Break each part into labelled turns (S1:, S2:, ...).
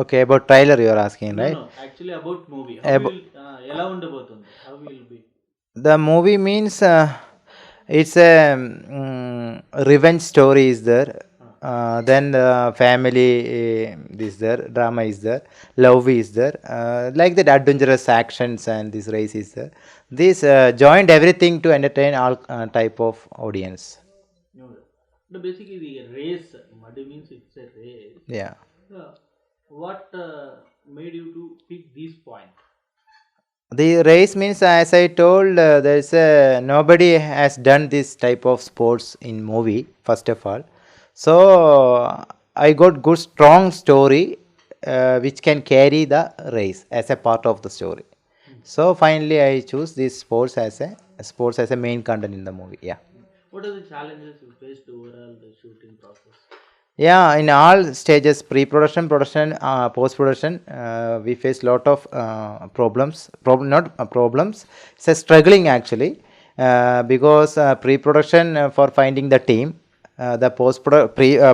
S1: Okay, about trailer you are asking,
S2: No,
S1: right?
S2: no. Actually, about movie. How will ఎలా ఉండబోతుంది? How will be?
S1: The movie means it's a revenge story is there.
S2: Uh,
S1: Then the family is there, drama is there, love is there, like that adventurous actions and this race is there. This joined everything to entertain all type of audience.
S2: no. No, basically the race. Muddy means it's a race.
S1: Yeah.
S2: What made you to pick this point?
S1: The race means, as I told, there's a nobody has done this type of sports in movie. First of all, so I got good strong story which can carry the race as a part of the story. So finally, I choose this sports as a main content in the movie. Yeah.
S2: What are the challenges you faced overall the shooting process?
S1: Yeah, in all stages, pre-production, production, post-production, we face lot of problems. Not problems. It's a struggling actually, because pre-production for finding the team, the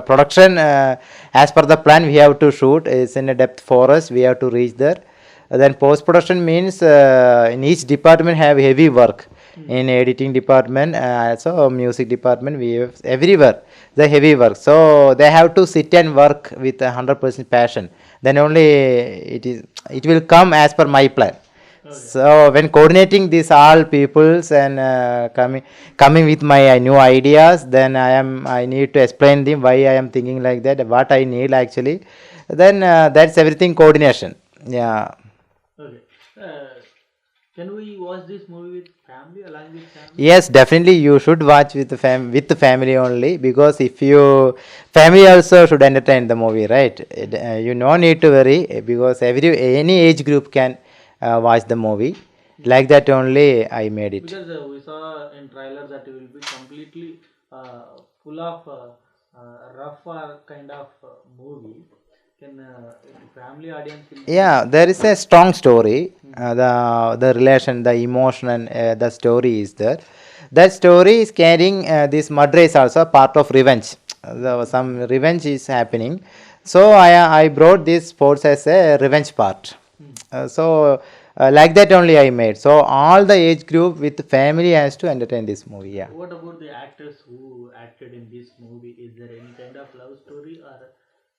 S1: production as per the plan we have to shoot is in a depth forest. We have to reach there. Then post-production means in each department have heavy work. In editing department, also music department, we have everywhere the heavy work, so they have to sit and work with 100% passion, then only it will come as per my plan.
S2: Okay.
S1: So when coordinating these all peoples and coming with my new ideas, then I need to explain them why I am thinking like that, what I need actually, then that's everything coordination. Yeah.
S2: Okay. Can we watch this movie with family, along with family?
S1: Yes, definitely you should watch with the family only, because if you family also should entertain the movie, right? You no need to worry, because any age group can watch the movie. Like that only I made it.
S2: Because we saw in trailer that it will be completely full of rough or kind of movie. Can family audience will
S1: Yeah, there is a strong story. The relation, the emotion, and the story is there. That story is carrying this mud race also part of revenge. Some revenge is happening. So I brought this sports as a revenge part. Like that only I made. So all the age group with family has to entertain this movie. Yeah.
S2: What about the actors who acted in this movie? Is there any kind of love story or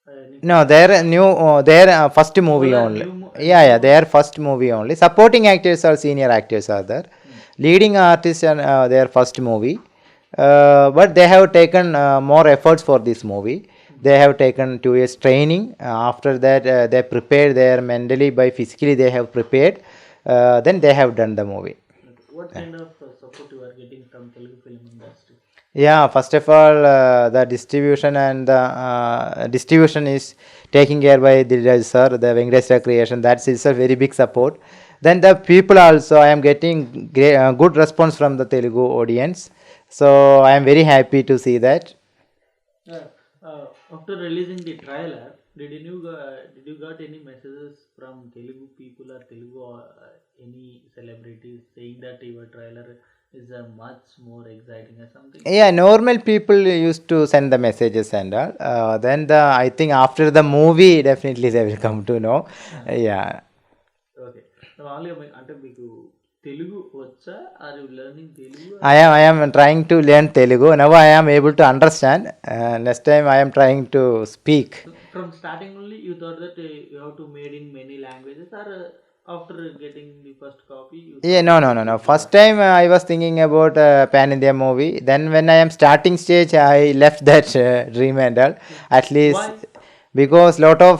S2: any
S1: No, their new their first movie
S2: Solar
S1: only.
S2: new
S1: Yeah, their first movie only. Supporting actors or senior actors are there. Leading artists are their first movie. But they have taken more efforts for this movie. They have taken 2 years training. After that, they prepared their mentally by physically they have prepared. Then they have done the movie.
S2: what kind of support you are getting from Telugu film industry?
S1: Yeah, first of all, the distribution and the distribution is taken care by Dilraj sir, the Venkateswara creation. That's is a very big support. Then the people also, I am getting good response from the Telugu audience. So I am very happy to see that.
S2: Uh, After releasing the trailer, did you got any messages from Telugu people or Telugu any celebrities saying that your trailer is much more exciting or something?
S1: Yeah, normal people used to send the messages and all. Then I think after the movie, definitely they will come to know. Yeah.
S2: Okay మామూలుగా అంటే మీకు తెలుగు వచ్చా are you learning Telugu
S1: I am trying to learn Telugu. Now I am able to understand. Next time I am trying to speak.
S2: From starting only you thought that you have to made in many languages or after getting the first copy
S1: Yeah, no. First time I was thinking about pan India movie. Then when I am starting stage, I left that dream and all. At least
S2: Why?
S1: because lot of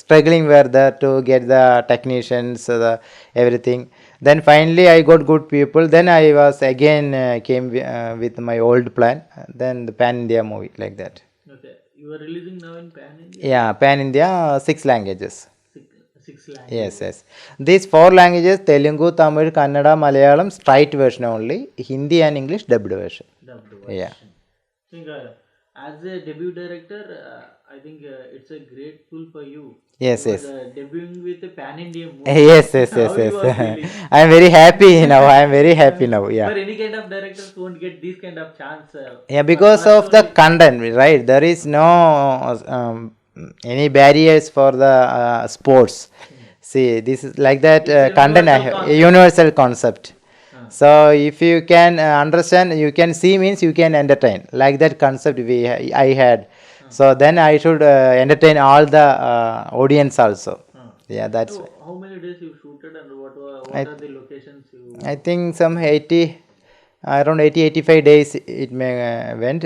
S1: struggling were there to get the technicians, everything. Then finally I got good people. Then I was again came with my old plan. Then the pan India movie like that.
S2: Okay you are releasing now in pan India
S1: Yeah, pan India 6 languages.
S2: Six language
S1: Yes. These 4 languages: Telugu, Tamil, Kannada, Malayalam, straight version only. Hindi and English dubbed version.
S2: dubbed
S1: Yeah.
S2: version. think as a debut director, I think it's a grateful for you.
S1: Yes.
S2: Debuting with a pan India movie.
S1: Yes.
S2: How you are feeling?
S1: I am very happy now. I am very happy now. Yeah.
S2: For any kind of directors won't get this kind of chance.
S1: Yeah, because of the content, right? There is no any barriers for the sports. See, this is like that
S2: It's
S1: content I
S2: universal
S1: have,
S2: concept.
S1: universal concept.
S2: Ah.
S1: So if you can understand, you can see means you can entertain. Like that concept I had. So then I should entertain all the audience also.
S2: Ah.
S1: Yeah, that's.
S2: So how many days you shooted and what
S1: I-
S2: are the locations you?
S1: I think some 80, around 80, 85 days it may went.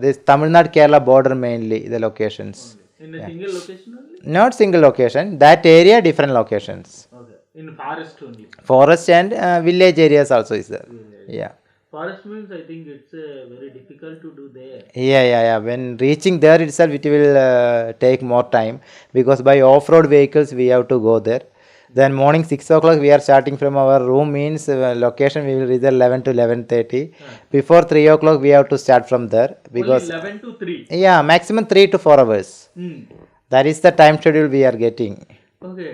S1: This Tamil Nadu Kerala border mainly the locations.
S2: In a single location only?
S1: Not single location. That area different locations.
S2: Okay. In forest only.
S1: Forest and village areas also is there. Yeah.
S2: Forest means I think it's very difficult to do there.
S1: Yeah. When reaching there itself, it will take more time because by off-road vehicles we have to go there. Then morning 6 o'clock we are starting from our room means location we will reach there 11 to 11:30. Before 3 o'clock we have to start from there because
S2: Only 11 to 3.
S1: yeah, maximum 3 to 4 hours.
S2: Hmm.
S1: That is the time schedule we are getting.
S2: Okay.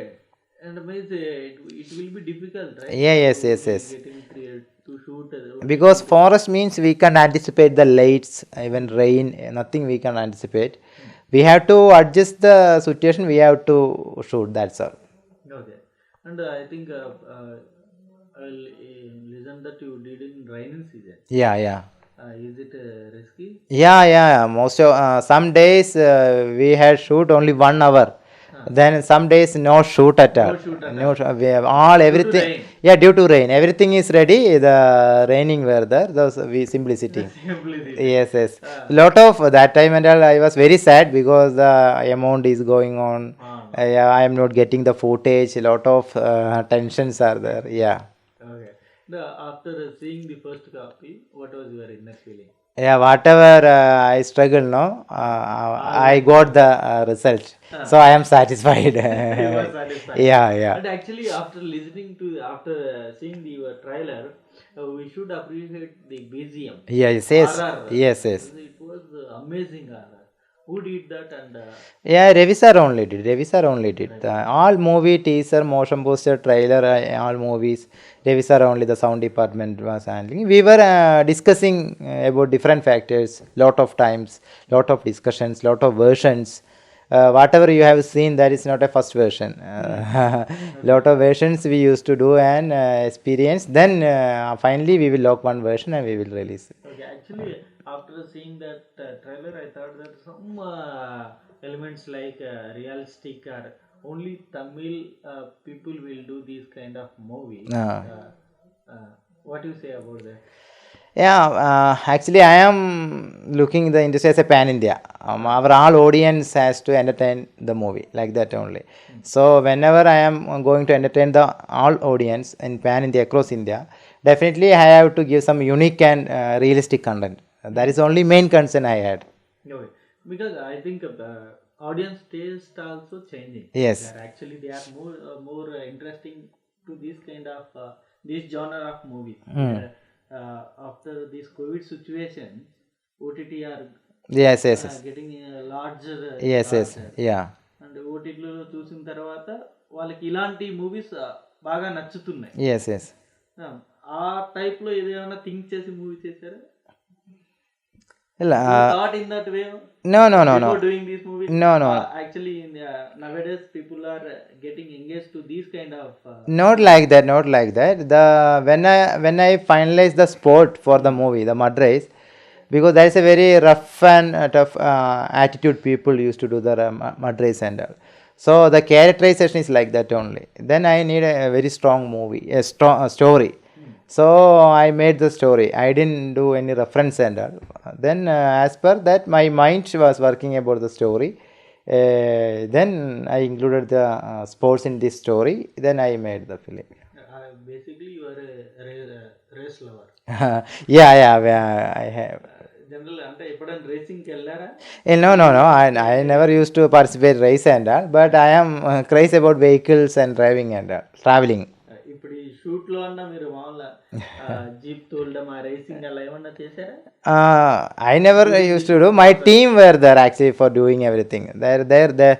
S2: And means it will be difficult, right?
S1: Yeah, yes.
S2: Getting to shoot.
S1: Because forest means we can anticipate the lights, even rain, nothing we can anticipate. We have to adjust the situation, we have to shoot, that's all.
S2: Okay. And I think I'll listen that you did in rainy season.
S1: Yeah.
S2: Is it risky?
S1: Yeah. Most of some days we had shoot only 1 hour. Then some days no shoot at all.
S2: No shoot at
S1: No, we have all everything.
S2: rain.
S1: Yeah, due to rain, everything is ready. The raining were there. Those we simply sitting.
S2: Simply
S1: Yes. Lot of that time and all I was very sad because the amount is going on. Yeah, I am not getting the footage. A lot of tensions are there. Yeah.
S2: Okay. After seeing the first copy, what was your inner feeling?
S1: Yeah, whatever I struggle now, I got the result. So I am satisfied.
S2: You were satisfied.
S1: Yeah.
S2: And actually, after seeing the trailer, we should appreciate the BGM.
S1: Yes.
S2: RR.
S1: Yes.
S2: It was amazing RR. Who did that and
S1: Yeah, Ravi sir only did. All movie, teaser, motion poster, trailer, all movies, Ravi sir only the sound department was handling. We were discussing about different factors, lot of times, lot of discussions, lot of versions. Whatever you have seen, that is not a first version. Lot of versions we used to do and experience. Then finally we will lock one version and we will release it.
S2: Okay, actually, after seeing that trailer, I thought that some elements like realistic or only Tamil people will do these kind of movies. What do you say about that?
S1: Yeah, actually, I am looking the industry as a pan India. Our all audience has to entertain the movie like that only. So whenever I am going to entertain the all audience in pan India across India, definitely I have to give some unique and realistic content. That is only main concern I had.
S2: Okay, because I think audience taste also changing.
S1: Yes.
S2: They are more interesting to this kind of this genre of movies. After this COVID situation, OTT are
S1: Yes.
S2: getting a larger.
S1: Yes. Yeah.
S2: And ఓటీటీలో చూసిన తర్వాత వాళ్ళకి ఇలాంటి movies బాగా నచ్చుతున్నాయి.
S1: Yes.
S2: ఆ type లో ఏదైనా think చేసి మూవీ చేశారా? Thought in that way?
S1: No.
S2: Before doing this movie?
S1: No.
S2: Actually, nowadays people are getting engaged to these kind of.
S1: Not like that. The when I finalized the sport for the movie, the mud race, because that is a very rough and tough attitude people used to do the mud race and all. So the characterization is like that only. Then I need a very strong movie, a strong story. So I made the story. I didn't do any reference and all. Then as per that, my mind was working about the story. Then I included the sports in this story. Then I made the film.
S2: Basically, you are a race lover.
S1: Yeah, I have.
S2: General, అంటే ఎప్పుడైనా రేసింగ్కి వెళ్ళారా?
S1: No. I never used to participate race and all. But I am crazy about vehicles and driving and traveling.
S2: ఇప్పుడు ఈ shoot లో అన్న మీరు మామూలుగా jeep తోలడం ఆ రేసింగ్ అలా ఏమన్నా చేశారా?
S1: I never used to do. My team were there actually for doing everything. The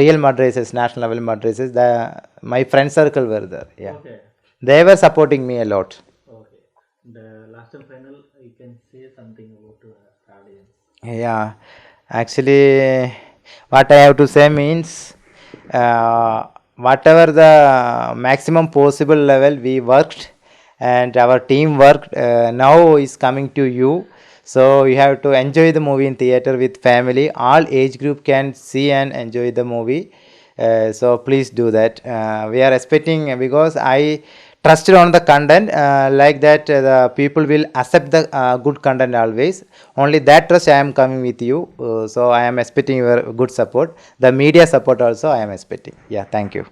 S1: real mud races, national level mud races. My friend circle were there. Yeah.
S2: Okay.
S1: They were supporting me a lot.
S2: Okay. The last and final, you can say something about audience.
S1: Yeah, actually, What I have to say means, whatever the maximum possible level we worked, and our team worked, now is coming to you. So you have to enjoy the movie in theater with family. All age group can see and enjoy the movie. So please do that. We are expecting, because I trusted on the content, like that, the people will accept the good content always. Only that trust I am coming with you. So I am expecting your good support. The media support also I am expecting. Yeah, thank you.